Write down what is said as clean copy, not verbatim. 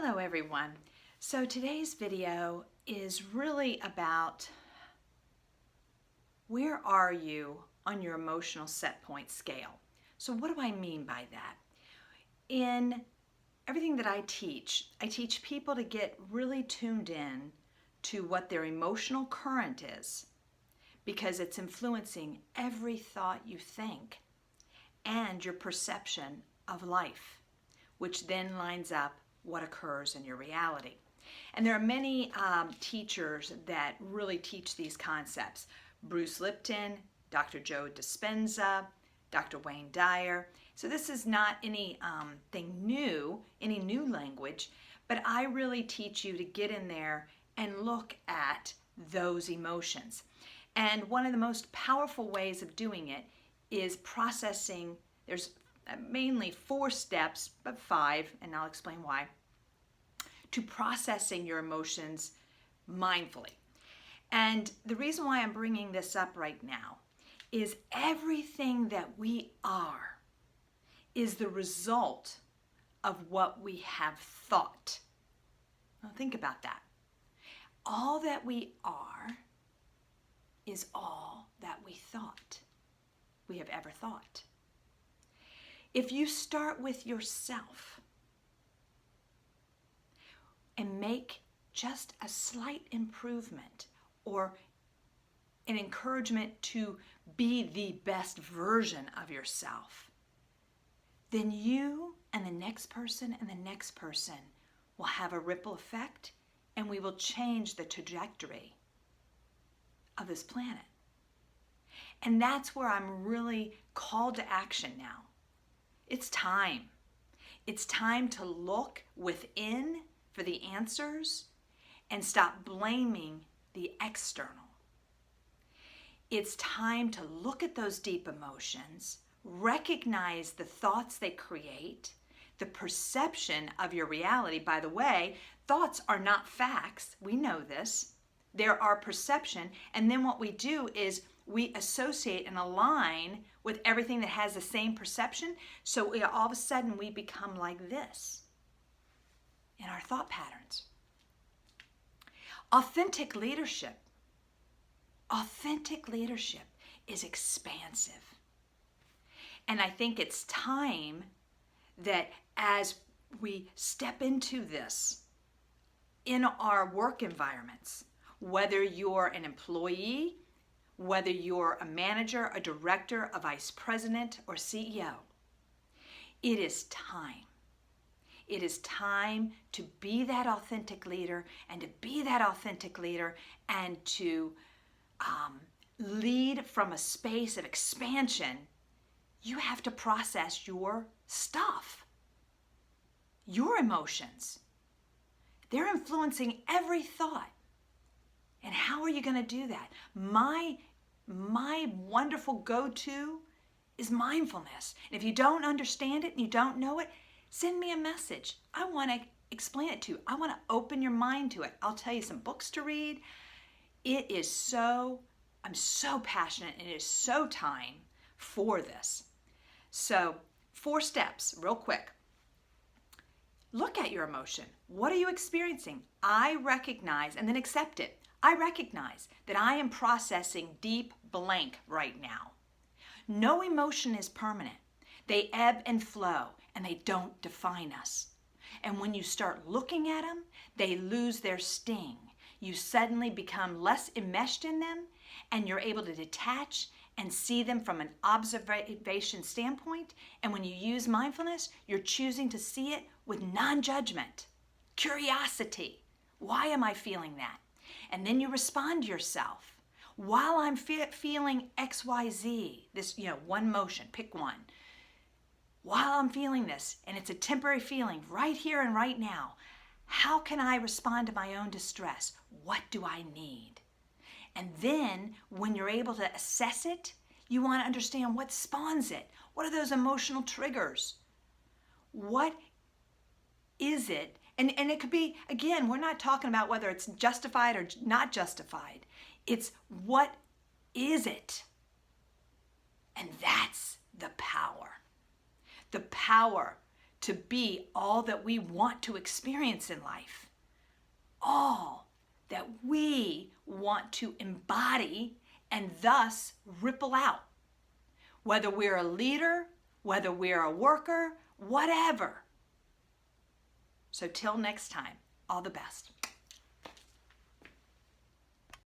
Hello everyone. So today's video is really about where are you on your emotional set point scale. So what do I mean by that? In everything that I teach people to get really tuned in to what their emotional current is, because it's influencing every thought you think and your perception of life, which then lines up what occurs in your reality. And there are many teachers that really teach these concepts. Bruce Lipton, Dr. Joe Dispenza, Dr. Wayne Dyer. So this is not anything new, any new language, but I really teach you to get in there and look at those emotions. And one of the most powerful ways of doing it is processing. There's mainly 4 steps, but 5, and I'll explain why, to processing your emotions mindfully. And the reason why I'm bringing this up right now is everything that we are is the result of what we have thought. Now think about that. All that we are is all that we thought we have ever thought. If you start with yourself and make just a slight improvement or an encouragement to be the best version of yourself, then you and the next person and the next person will have a ripple effect, and we will change the trajectory of this planet. And that's where I'm really called to action now. It's time. It's time to look within for the answers and stop blaming the external. It's time to look at those deep emotions, recognize the thoughts they create, the perception of your reality. By the way, thoughts are not facts. We know this. They're our perception. And then what we do is we associate and align with everything that has the same perception. So all of a sudden we become like this in our thought patterns. Authentic leadership is expansive. And I think it's time that as we step into this in our work environments, whether you're an employee, whether you're a manager, a director, a vice president, or CEO, it is time. It is time to be that authentic leader and to lead from a space of expansion. You have to process your stuff, your emotions. They're influencing every thought. And how are you going to do that? My wonderful go-to is mindfulness. And if you don't understand it and you don't know it, send me a message. I want to explain it to you. I want to open your mind to it. I'll tell you some books to read. I'm so passionate, and it is so time for this. So 4 steps, real quick. Look at your emotion. What are you experiencing? I recognize, and then accept it. I recognize that I am processing deep blank right now. No emotion is permanent. They ebb and flow, and they don't define us. And when you start looking at them, they lose their sting. You suddenly become less enmeshed in them, and you're able to detach and see them from an observation standpoint. And when you use mindfulness, you're choosing to see it with non-judgment, curiosity. Why am I feeling that? And then you respond to yourself. While I'm feeling XYZ, this, one motion, pick one. While I'm feeling this, and it's a temporary feeling right here and right now, how can I respond to my own distress? What do I need? And then when you're able to assess it, you want to understand what spawns it. What are those emotional triggers? What is it? And it could be, again, we're not talking about whether it's justified or not justified. It's what is it? And that's the power. The power to be all that we want to experience in life, all that we want to embody and thus ripple out. Whether we're a leader, whether we're a worker, whatever. So till next time, all the best.